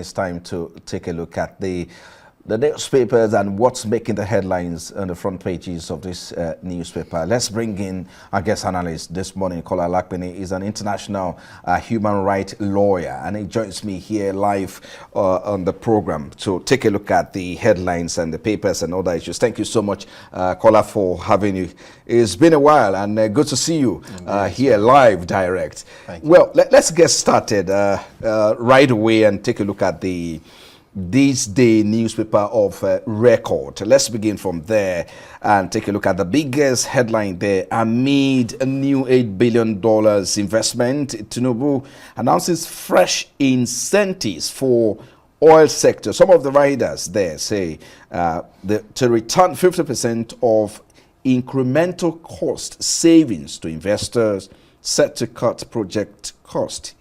it's time to take a look at the newspapers and what's making the headlines on the front pages of this newspaper. Let's bring in our guest analyst this morning. Kola Lakpini is an international human rights lawyer, and he joins me here live on the program to take a look at the headlines and the papers and other issues. Thank you so much, Kola, for having you. It's been a while, and good to see you here live, direct. Well, let's get started right away and take a look at this day newspaper of record. Let's begin from there and take a look at the biggest headline there. Amid a new $8 billion investment, Tinubu announces fresh incentives for oil sector. Some of the riders there say to return 50% of incremental cost savings to investors, set to cut project cost,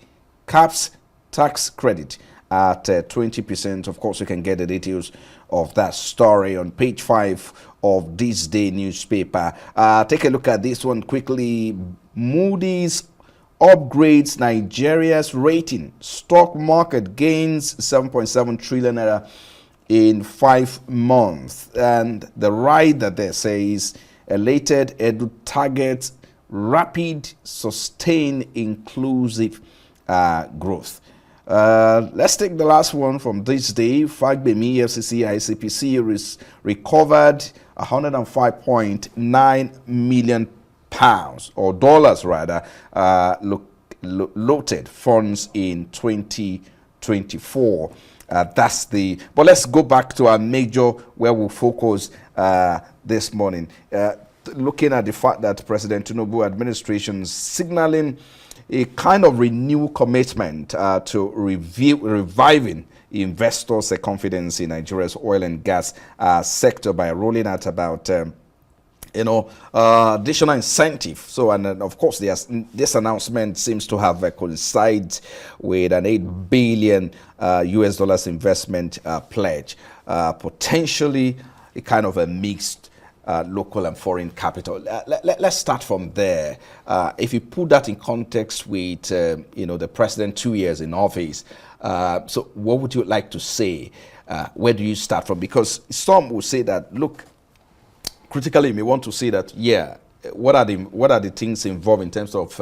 caps tax credit at 20%. Of course, you can get the details of that story on page 5 of this day newspaper. Take a look at this one quickly. Moody's upgrades Nigeria's rating. Stock market gains 7.7 trillion naira in 5 months. And the rider there says elated edu targets rapid, sustained, inclusive growth. Let's take the last one from this day. Fagbemi, FCC, ICPC recovered 105.9 million pounds or dollars rather, loaded funds in 2024. That's the. But let's go back to our major where we focus this morning. Looking at the fact that President Tinubu administration is signaling a kind of renewed commitment to reviving investors' confidence in Nigeria's oil and gas sector by rolling out about additional incentive. So, and of course, this announcement seems to have coincided with an $8 billion US dollars investment pledge, potentially a kind of a mixed local and foreign capital. Let's start from there. If you put that in context with, the president 2 years in office, so what would you like to say? Where do you start from? Because some will say that, look, critically, you may want to say that, what are the things involved in terms of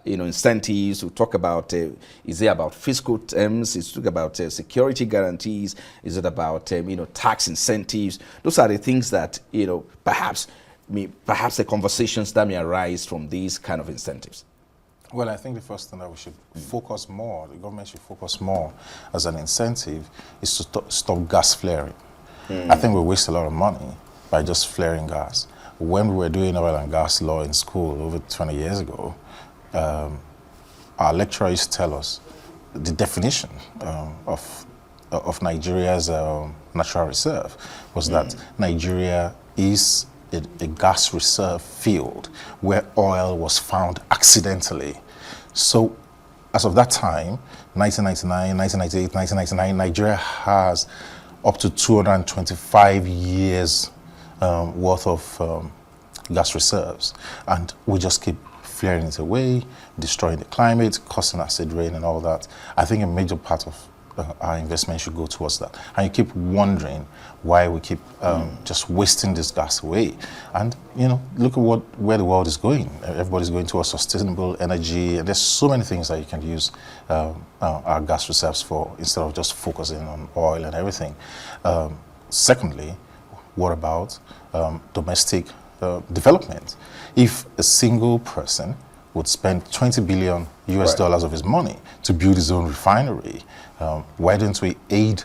incentives? We talk about, is it about fiscal terms? Is it about security guarantees? Is it about, tax incentives? Those are the things that, perhaps the conversations that may arise from these kind of incentives. Well, I think the first thing that we should focus more, the government should focus more as an incentive is to stop gas flaring. I think we waste a lot of money by just flaring gas. When we were doing oil and gas law in school over 20 years ago, our lecturer used to tell us the definition of Nigeria's natural reserve was that Nigeria is a gas reserve field where oil was found accidentally. So as of that time, 1999, 1998, 1999, Nigeria has up to 225 years worth of gas reserves, and we just keep flaring it away, destroying the climate, causing acid rain and all that. I think a major part of our investment should go towards that. And you keep wondering why we keep just wasting this gas away. And look at where the world is going. Everybody's going towards sustainable energy, and there's so many things that you can use our gas reserves for instead of just focusing on oil and everything. Secondly, what about domestic development? If a single person would spend 20 billion US dollars of his money to build his own refinery, why don't we aid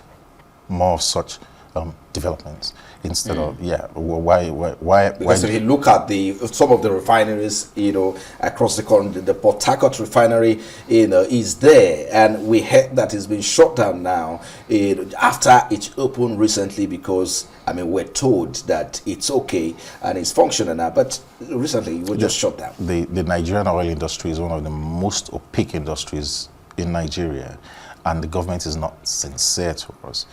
more of such developments instead of why? Because if you look at some of the refineries, across the country, the Port Harcourt refinery, is there, and we heard that it's been shut down now after it opened recently because we're told that it's okay and it's functional now, but recently it was just shut down. The Nigerian oil industry is one of the most opaque industries in Nigeria, and the government is not sincere to us.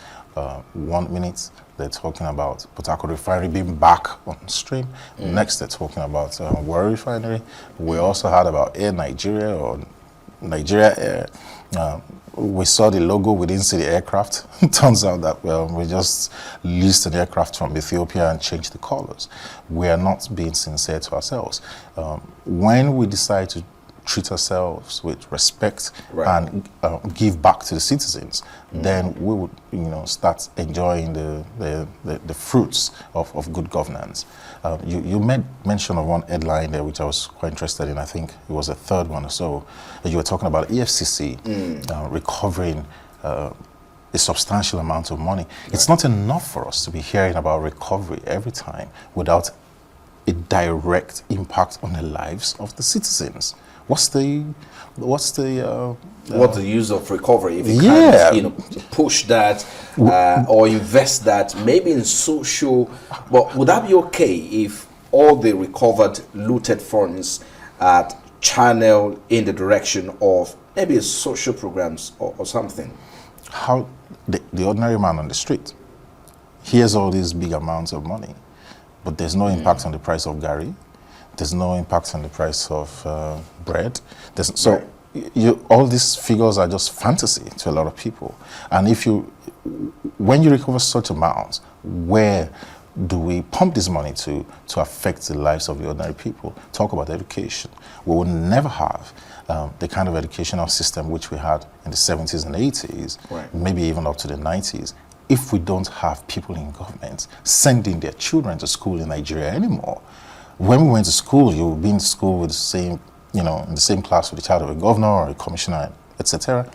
1 minute they're talking about Port Harcourt refinery being back on stream. Next they're talking about Warri refinery. We also heard about Air Nigeria or Nigeria Air. We saw the logo, we didn't see the aircraft. It turns out that, well, we just leased an aircraft from Ethiopia and changed the colors. We are not being sincere to ourselves. When we decide to treat ourselves with respect and give back to the citizens, then we would, start enjoying the fruits of good governance. You made mention of one headline there, which I was quite interested in. I think it was the third one or so. You were talking about EFCC recovering a substantial amount of money. It's not enough for us to be hearing about recovery every time without a direct impact on the lives of the citizens. What's the use of recovery if you can't push that or invest that maybe in social? But would that be okay if all the recovered looted funds are channeled in the direction of maybe social programs or something? How the ordinary man on the street hears all these big amounts of money, but there's no impact on the price of Gary. There's no impact on the price of bread. All these figures are just fantasy to a lot of people. And when you recover such amounts, where do we pump this money to affect the lives of the ordinary people? Talk about education. We will never have the kind of educational system which we had in the 70s and 80s, maybe even up to the 90s, if we don't have people in government sending their children to school in Nigeria anymore. When we went to school, you would be in school with the same, in the same class with the child of a governor or a commissioner, etc.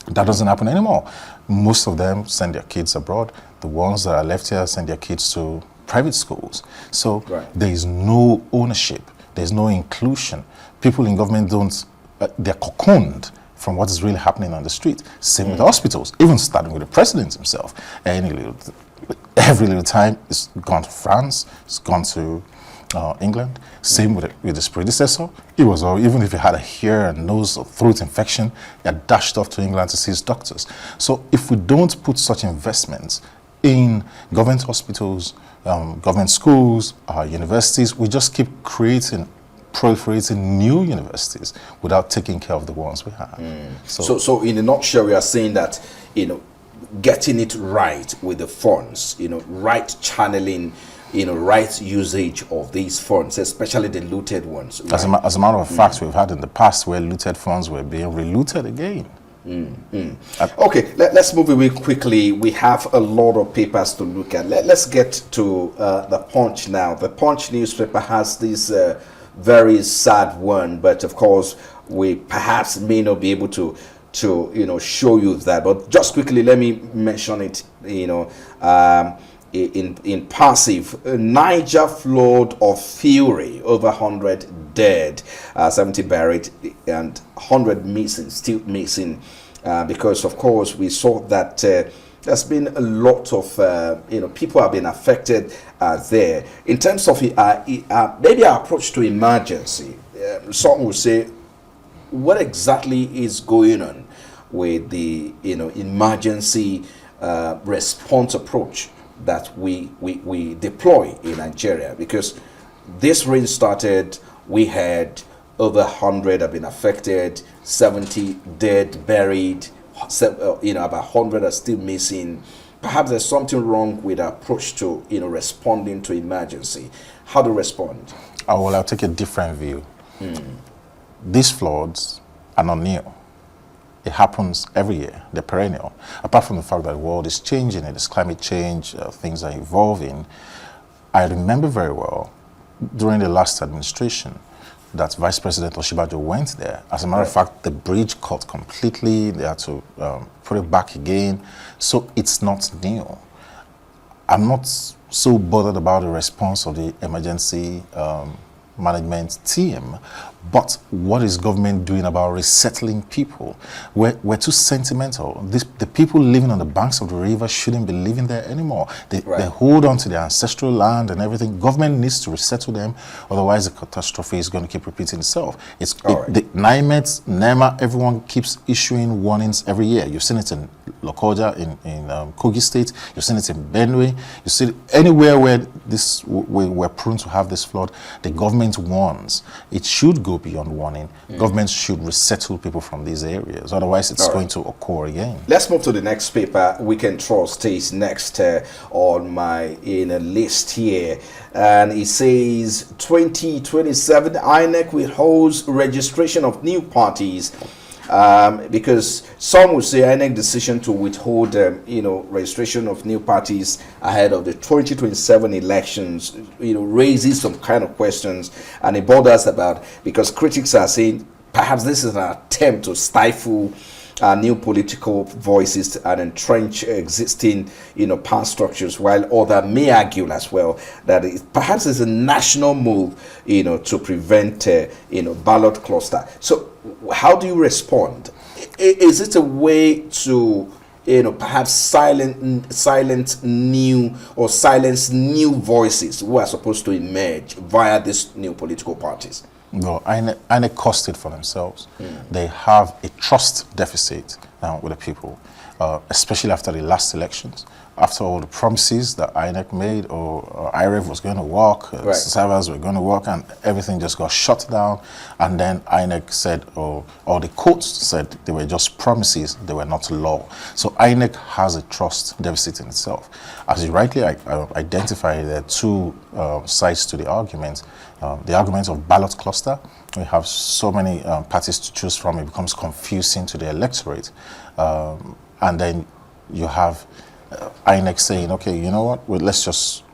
That doesn't happen anymore. Most of them send their kids abroad. The ones that are left here send their kids to private schools. So there is no ownership. There's no inclusion. People in government they're cocooned from what is really happening on the street. Same with hospitals, even starting with the president himself. Every little time, it's gone to France, it's gone to England. Same with his predecessor. Even if he had a ear and nose or throat infection, he had dashed off to England to see his doctors. So if we don't put such investments in government hospitals, government schools, universities, we just keep proliferating new universities without taking care of the ones we have. So in a nutshell, we are saying that, getting it right with the funds, right channeling, right usage of these funds, especially the looted ones. Right? As a matter of fact, we've had in the past where looted funds were being relooted again. Okay, let's move away quickly. We have a lot of papers to look at. Let's get to the Punch now. The Punch newspaper has this very sad one, but of course, we perhaps may not be able to show you that. But just quickly, let me mention it. In passive, Niger flood of fury, over 100 dead, 70 buried, and 100 missing, still missing, because of course we saw that there's been a lot of people have been affected there. In terms of maybe our approach to emergency, some will say, what exactly is going on with the emergency response approach that we deploy in Nigeria? Because this rain started, we had over 100 have been affected, 70 dead, buried, about 100 are still missing. Perhaps there's something wrong with our approach to responding to emergency. How to respond? I'll take a different view. These floods are not new. It happens every year. They're perennial. Apart from the fact that the world is changing, it is climate change, things are evolving. I remember very well during the last administration that Vice President Oshibajo went there. As a matter of fact, the bridge cut completely. They had to put it back again. So it's not new. I'm not so bothered about the response of the emergency management team, but what is government doing about resettling people? We're too sentimental. The people living on the banks of the river shouldn't be living there anymore. They hold on to their ancestral land and everything. Government needs to resettle them, otherwise the catastrophe is going to keep repeating itself. The NIMET, NEMA, everyone keeps issuing warnings every year. You've seen it in Lokoja, in Kogi State. You've seen it in Benue. You see it anywhere where we're prone to have this flood. The government warns. It should go beyond warning. Government should resettle people from these areas. Otherwise, it's going to occur again. Let's move to the next paper. Weekend Trust is next on my list here. And it says 2027 INEC withholds registration of new parties. Because some would say INEC decision to withhold, registration of new parties ahead of the 2027 elections, raises some kind of questions, and it bothers about, because critics are saying perhaps this is an attempt to stifle new political voices and entrench existing, power structures, while others may argue as well that perhaps it's a national move, to prevent, ballot cluster. So how do you respond? Is it a way to, perhaps silence new voices who are supposed to emerge via these new political parties? No, INEC cost it for themselves. They have a trust deficit now with the people, especially after the last elections. After all the promises that INEC made, or IREV was going to work, servers were going to work, and everything just got shut down. And then INEC said, or the courts said, they were just promises, they were not law. So INEC has a trust deficit in itself. As you rightly identified, there are two sides to the argument. The argument of ballot cluster. We have so many parties to choose from, it becomes confusing to the electorate. And then you have INEC saying, okay, you know what, well, let's just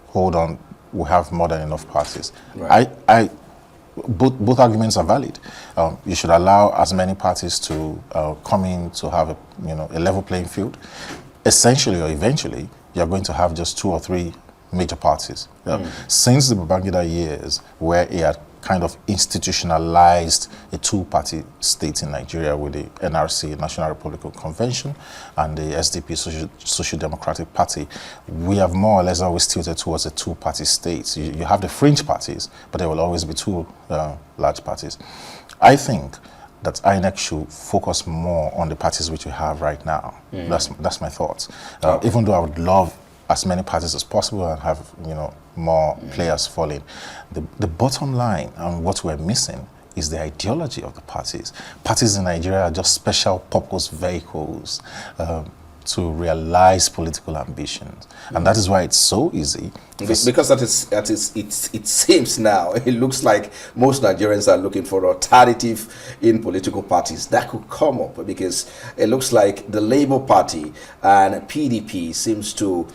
hold on, we have more than enough parties. Right. Both arguments are valid. You should allow as many parties to come in to have a level playing field. Essentially or eventually, you're going to have just 2 or 3 major parties. Since the Babangida years, where he had kind of institutionalized a 2-party state in Nigeria with the NRC, National Republican Convention, and the SDP, Social Democratic Party, we have more or less always tilted towards a 2-party state. You have the fringe parties, but there will always be 2 large parties. I think that INEC should focus more on the parties which we have right now. That's my thoughts. Even though I would love as many parties as possible and have more players falling. The bottom line and what we're missing is the ideology of the parties. Parties in Nigeria are just special purpose vehicles to realize political ambitions, and that is why it's so easy. Because it seems now, it looks like most Nigerians are looking for alternative in political parties that could come up, because it looks like the Labour Party and PDP seems to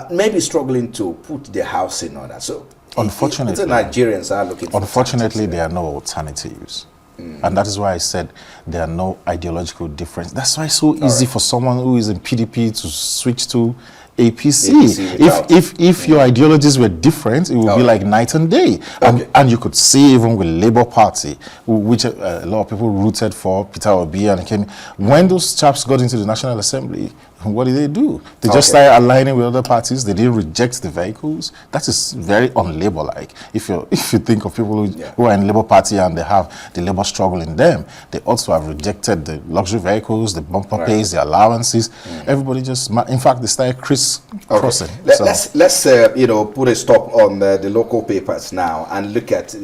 maybe struggling to put their house in order. So unfortunately, the Nigerians are looking for unfortunately, there are no alternatives. And that is why I said there are no ideological difference. That's why it's so easy for someone who is in PDP to switch to APC. If your ideologies were different, it would be like night and day. And you could see even with Labour Party, which a lot of people rooted for, Peter Obi, and came. When those chaps got into the National Assembly, what did they do? They just started aligning with other parties. They didn't reject the vehicles. That is very un-Labour-like. If you think of people who are in Labour Party and they have the Labour struggle in them, they also have rejected the luxury vehicles, the bumper pays, the allowances. Everybody just, in fact, they started crossing. Let's put a stop on the local papers now and look at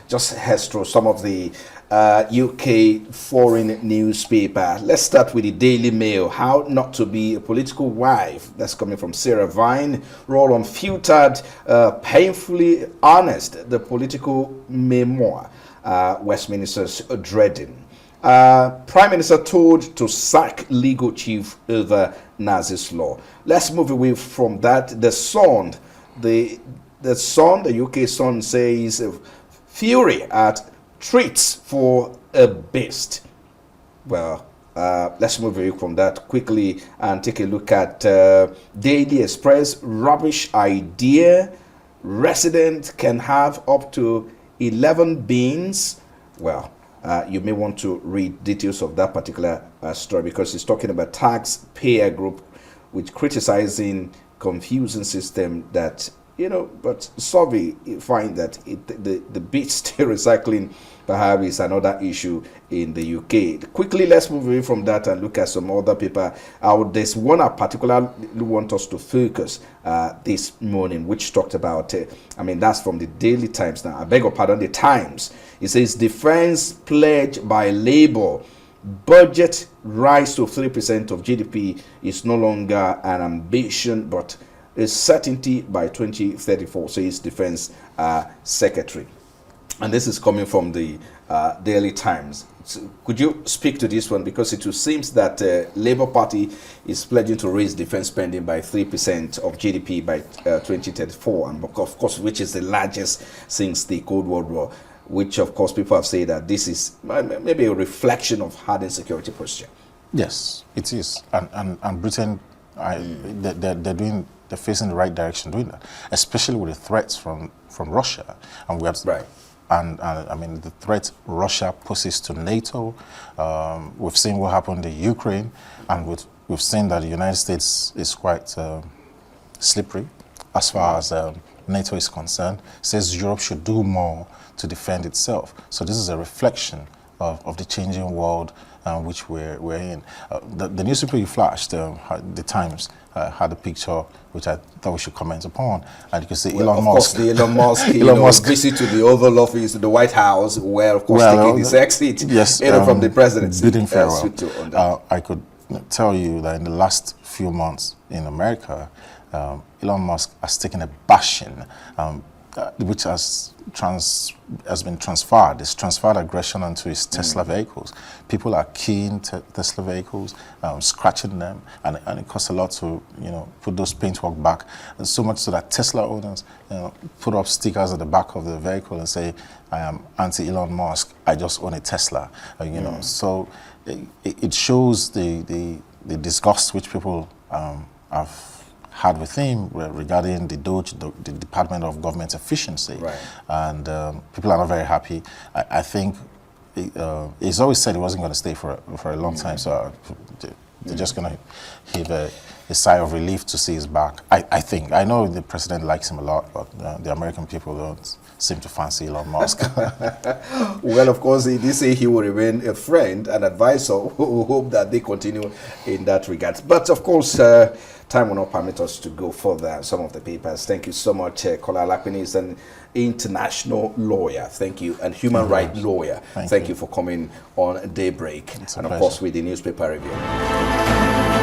just head through some of the UK foreign newspaper. Let's start with the Daily Mail. How not to be a political wife. That's coming from Sarah Vine. Roll unfiltered, painfully honest. The political memoir. Westminster's dreading. Prime Minister told to sack legal chief over Nazi's law. Let's move away from that. The Sun, the UK Sun says fury at treats for a beast. Well, let's move away from that quickly and take a look at Daily Express. Rubbish idea. Resident can have up to 11 beans. Well, you may want to read details of that particular story, because it's talking about taxpayer group which criticizing confusing system that but survey find that the bit still recycling perhaps is another issue in the UK. Quickly, let's move away from that and look at some other paper. There's one I particularly want us to focus this morning, which talked about, that's from the Daily Times now. I beg your pardon, the Times. It says, defense pledge by Labour. Budget rise to 3% of GDP is no longer an ambition, but a certainty by 2034, says Defense Secretary. And this is coming from the Daily Times. So could you speak to this one? Because it seems that Labour Party is pledging to raise defense spending by 3% of GDP by 2034, and of course, which is the largest since the Cold War, which of course people have said that this is maybe a reflection of hardened security posture. Yes, it is. And Britain, they're facing the right direction doing that, especially with the threats from Russia. And we have the threat Russia poses to NATO. We've seen what happened in Ukraine, and we've seen that the United States is quite slippery as far as NATO is concerned. Says Europe should do more to defend itself. So this is a reflection of the changing world which we're in. The newspaper you flashed, the Times, had a picture which I thought we should comment upon. And you can see Elon Musk. Of course, the Elon Musk visit to the Oval Office, to the White House, where, of course, taking his exit from the presidency. Bidding farewell. I could tell you that in the last few months in America, Elon Musk has taken a bashing, which has been transferred. It's transferred aggression onto his Tesla vehicles. People are keying Tesla vehicles, scratching them, and it costs a lot to put those paintwork back. And so much so that Tesla owners put up stickers at the back of the vehicle and say, "I am anti-Elon Musk. I just own a Tesla." So it shows the disgust which people have had with him regarding the DOGE, the Department of Government Efficiency. Right. And people are not very happy. I think he's always said he wasn't going to stay for a long time, so they're just going to heave a sigh of relief to see his back. I think. I know the president likes him a lot, but the American people don't seem to fancy Elon Musk. Well, of course, he did say he will remain a friend and advisor. We hope that they continue in that regard. But of course, time will not permit us to go further. Some of the papers. Thank you so much. Kola Alakwini is an international lawyer. Thank you. And human rights lawyer. Thank you for coming on Daybreak. And of course, with the newspaper review.